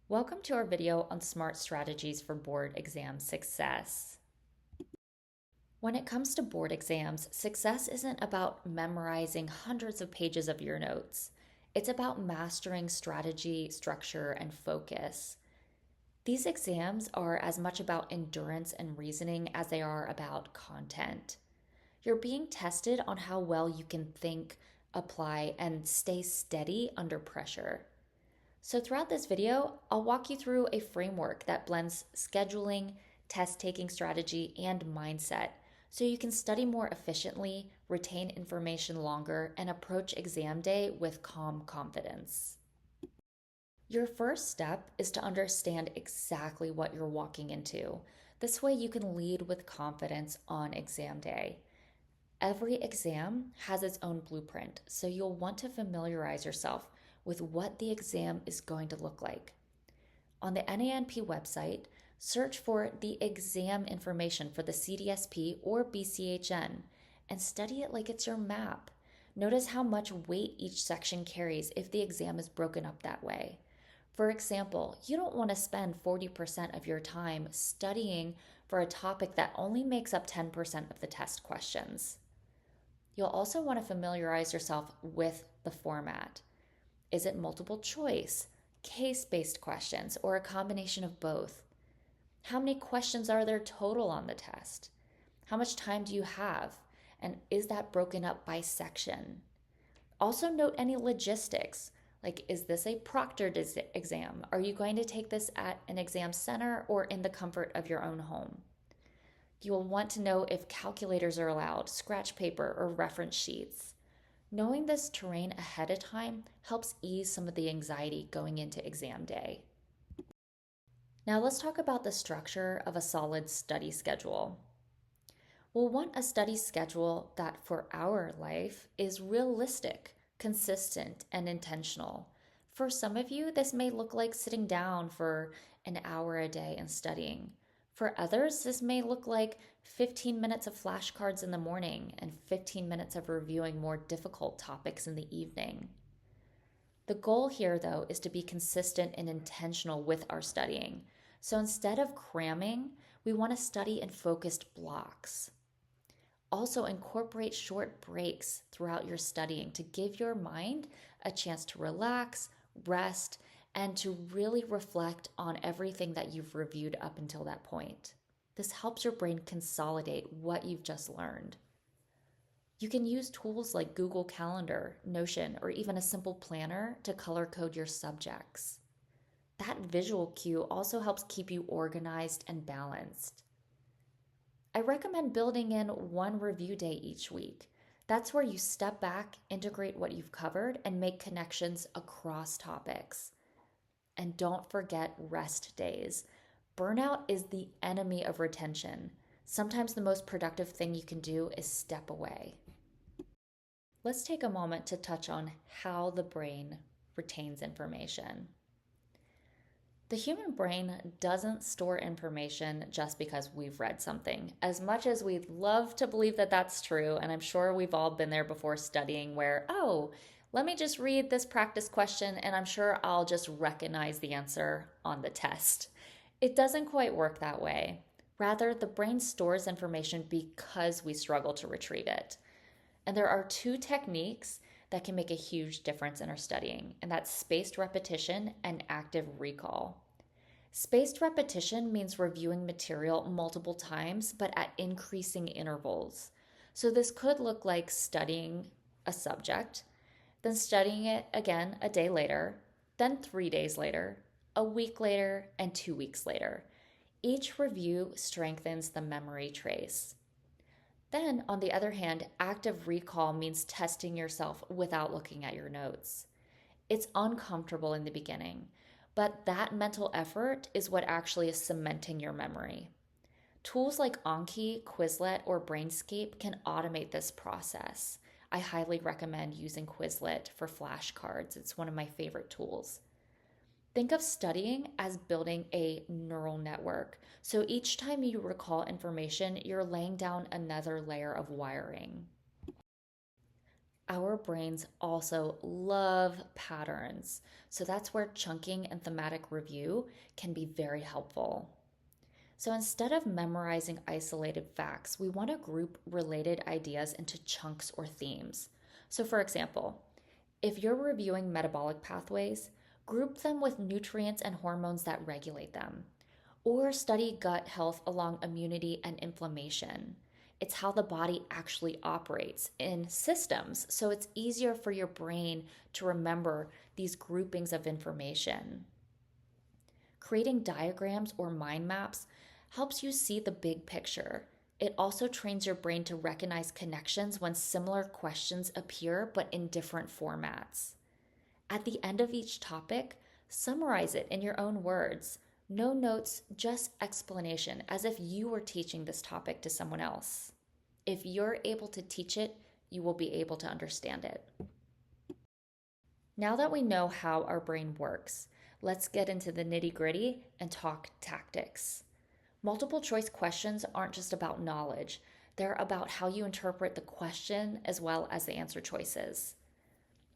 Welcome to our video on smart strategies for board exam success. When it comes to board exams, success isn't about memorizing hundreds of pages of your notes. It's about mastering strategy, structure, and focus. These exams are as much about endurance and reasoning as they are about content. You're being tested on how well you can think, apply, and stay steady under pressure. So throughout this video, I'll walk you through a framework that blends scheduling, test-taking strategy, and mindset so you can study more efficiently, retain information longer, and approach exam day with calm confidence. Your first step is to understand exactly what you're walking into. This way you can lead with confidence on exam day. Every exam has its own blueprint, so you'll want to familiarize yourself with what the exam is going to look like. On the NANP website, search for the exam information for the CDSP or BCHN and study it like it's your map. Notice how much weight each section carries if the exam is broken up that way. For example, you don't want to spend 40% of your time studying for a topic that only makes up 10% of the test questions. You'll also want to familiarize yourself with the format. Is it multiple choice, case-based questions, or a combination of both? How many questions are there total on the test? How much time do you have? And is that broken up by section? Also note any logistics, like is this a proctored exam? Are you going to take this at an exam center or in the comfort of your own home? You will want to know if calculators are allowed, scratch paper, or reference sheets. Knowing this terrain ahead of time helps ease some of the anxiety going into exam day. Now let's talk about the structure of a solid study schedule. We'll want a study schedule that for our life is realistic, consistent, and intentional. For some of you, this may look like sitting down for an hour a day and studying. For others, this may look like 15 minutes of flashcards in the morning and 15 minutes of reviewing more difficult topics in the evening. The goal here, though, is to be consistent and intentional with our studying. So instead of cramming, we want to study in focused blocks. Also, incorporate short breaks throughout your studying to give your mind a chance to relax, rest, and to really reflect on everything that you've reviewed up until that point. This helps your brain consolidate what you've just learned. You can use tools like Google Calendar, Notion, or even a simple planner to color code your subjects. That visual cue also helps keep you organized and balanced. I recommend building in one review day each week. That's where you step back, integrate what you've covered, and make connections across topics. And don't forget rest days. Burnout is the enemy of retention. Sometimes the most productive thing you can do is step away. Let's take a moment to touch on how the brain retains information. The human brain doesn't store information just because we've read something. As much as we'd love to believe that that's true, and I'm sure we've all been there before studying where, oh, let me just read this practice question and I'm sure I'll just recognize the answer on the test. It doesn't quite work that way. Rather, the brain stores information because we struggle to retrieve it. And there are two techniques that can make a huge difference in our studying, and that's spaced repetition and active recall. Spaced repetition means reviewing material multiple times, but at increasing intervals. So this could look like studying a subject, then studying it again a day later, then 3 days later, a week later, and 2 weeks later. Each review strengthens the memory trace. Then, on the other hand, active recall means testing yourself without looking at your notes. It's uncomfortable in the beginning, but that mental effort is what actually is cementing your memory. Tools like Anki, Quizlet, or Brainscape can automate this process. I highly recommend using Quizlet for flashcards. It's one of my favorite tools. Think of studying as building a neural network. So each time you recall information, you're laying down another layer of wiring. Our brains also love patterns, so that's where chunking and thematic review can be very helpful. So instead of memorizing isolated facts, we want to group related ideas into chunks or themes. So, for example, if you're reviewing metabolic pathways, group them with nutrients and hormones that regulate them. Or study gut health along immunity and inflammation. It's how the body actually operates in systems, so it's easier for your brain to remember these groupings of information. Creating diagrams or mind maps helps you see the big picture. It also trains your brain to recognize connections when similar questions appear but in different formats. At the end of each topic, summarize it in your own words. No notes, just explanation, as if you were teaching this topic to someone else. If you're able to teach it, you will be able to understand it. Now that we know how our brain works, let's get into the nitty-gritty and talk tactics. Multiple choice questions aren't just about knowledge, they're about how you interpret the question as well as the answer choices.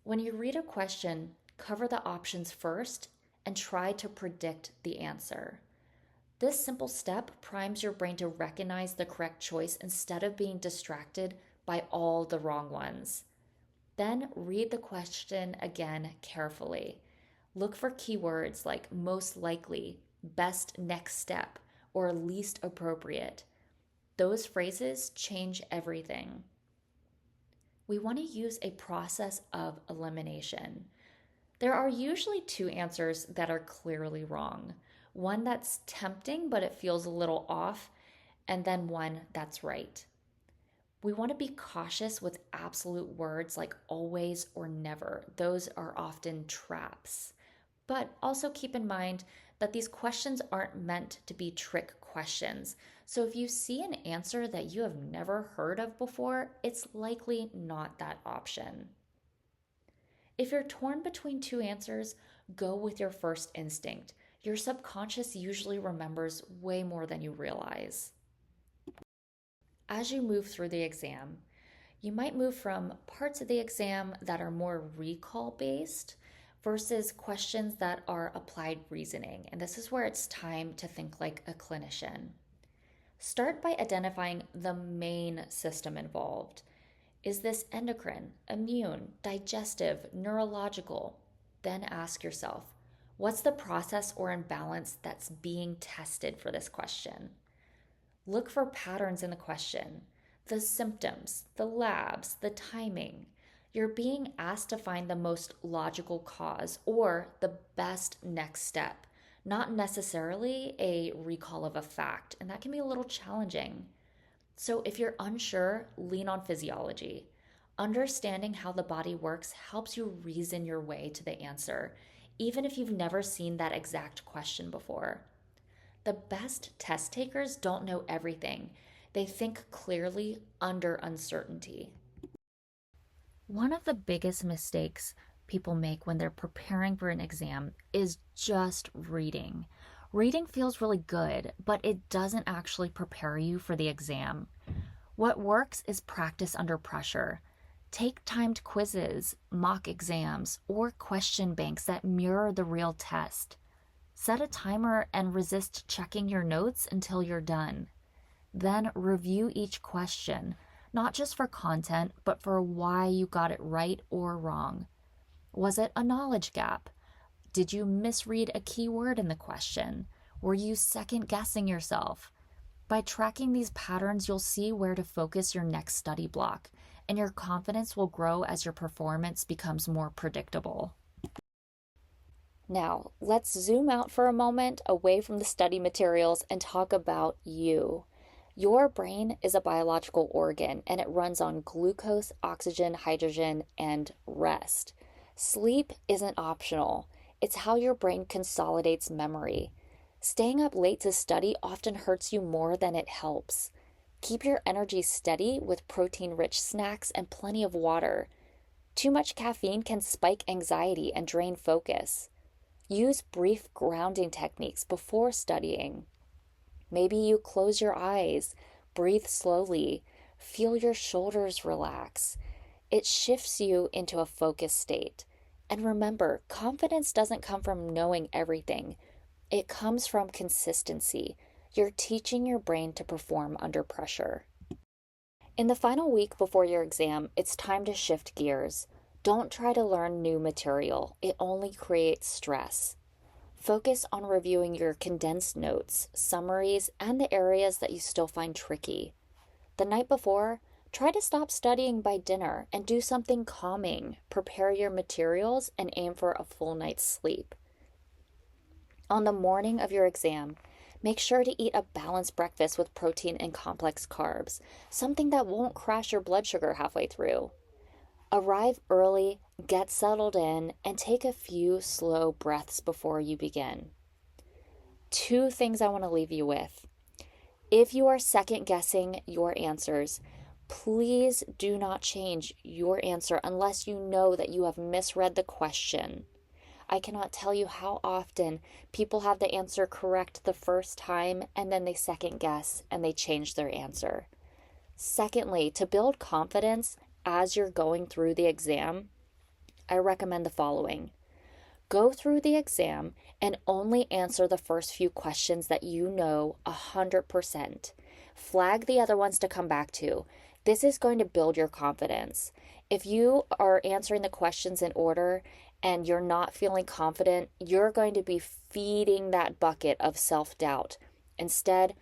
When you read a question, cover the options first and try to predict the answer. This simple step primes your brain to recognize the correct choice instead of being distracted by all the wrong ones. Then read the question again carefully. Look for keywords like most likely, best next step, or least appropriate. Those phrases change everything. We want to use a process of elimination. There are usually two answers that are clearly wrong. One that's tempting, but it feels a little off, and then one that's right. We want to be cautious with absolute words like always or never. Those are often traps. But also keep in mind that these questions aren't meant to be trick questions. So if you see an answer that you have never heard of before, it's likely not that option. If you're torn between two answers, go with your first instinct. Your subconscious usually remembers way more than you realize. As you move through the exam, you might move from parts of the exam that are more recall based versus questions that are applied reasoning. And this is where it's time to think like a clinician. Start by identifying the main system involved. Is this endocrine, immune, digestive, neurological? Then ask yourself, what's the process or imbalance that's being tested for this question? Look for patterns in the question, the symptoms, the labs, the timing. You're being asked to find the most logical cause or the best next step, not necessarily a recall of a fact, and that can be a little challenging. So if you're unsure, lean on physiology. Understanding how the body works helps you reason your way to the answer, even if you've never seen that exact question before. The best test takers don't know everything. They think clearly under uncertainty. One of the biggest mistakes people make when they're preparing for an exam is just reading. Reading feels really good, but it doesn't actually prepare you for the exam. What works is practice under pressure. Take timed quizzes, mock exams, or question banks that mirror the real test. Set a timer and resist checking your notes until you're done. Then review each question, not just for content, but for why you got it right or wrong. Was it a knowledge gap? Did you misread a key word in the question? Were you second guessing yourself? By tracking these patterns, you'll see where to focus your next study block, and your confidence will grow as your performance becomes more predictable. Now, let's zoom out for a moment away from the study materials and talk about you. Your brain is a biological organ and it runs on glucose, oxygen, hydrogen, and rest. Sleep isn't optional. It's how your brain consolidates memory. Staying up late to study often hurts you more than it helps. Keep your energy steady with protein-rich snacks and plenty of water. Too much caffeine can spike anxiety and drain focus. Use brief grounding techniques before studying. Maybe you close your eyes, breathe slowly, feel your shoulders relax. It shifts you into a focused state. And remember, confidence doesn't come from knowing everything, it comes from consistency. You're teaching your brain to perform under pressure. In the final week before your exam, it's time to shift gears. Don't try to learn new material, it only creates stress. Focus on reviewing your condensed notes, summaries, and the areas that you still find tricky. The night before, try to stop studying by dinner and do something calming. Prepare your materials and aim for a full night's sleep. On the morning of your exam, make sure to eat a balanced breakfast with protein and complex carbs, something that won't crash your blood sugar halfway through. Arrive early, get settled in, and take a few slow breaths before you begin. 2 things I want to leave you with. If you are second guessing your answers, please do not change your answer unless you know that you have misread the question. I cannot tell you how often people have the answer correct the first time and then they second guess and they change their answer. Secondly, to build confidence as you're going through the exam, I recommend the following. Go through the exam and only answer the first few questions that you know 100%. Flag the other ones to come back to. This is going to build your confidence. If you are answering the questions in order and you're not feeling confident, you're going to be feeding that bucket of self-doubt. Instead,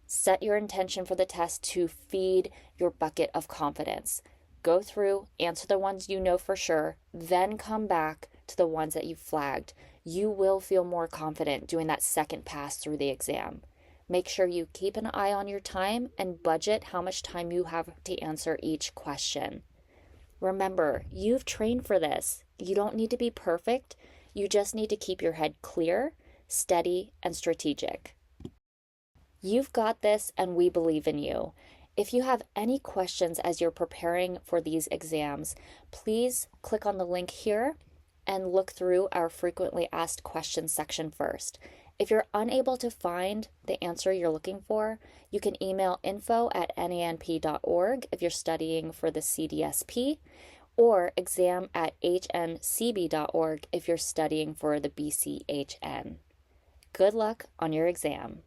set your intention for the test to feed your bucket of confidence. Go through, answer the ones you know for sure, then come back to the ones that you flagged. You will feel more confident doing that second pass through the exam. Make sure you keep an eye on your time and budget how much time you have to answer each question. Remember, you've trained for this. You don't need to be perfect. You just need to keep your head clear, steady, and strategic. You've got this, and we believe in you. If you have any questions as you're preparing for these exams, please click on the link here and look through our frequently asked questions section first. If you're unable to find the answer you're looking for, you can email info@nanp.org if you're studying for the CDSP, or exam@hncb.org if you're studying for the BCHN. Good luck on your exam.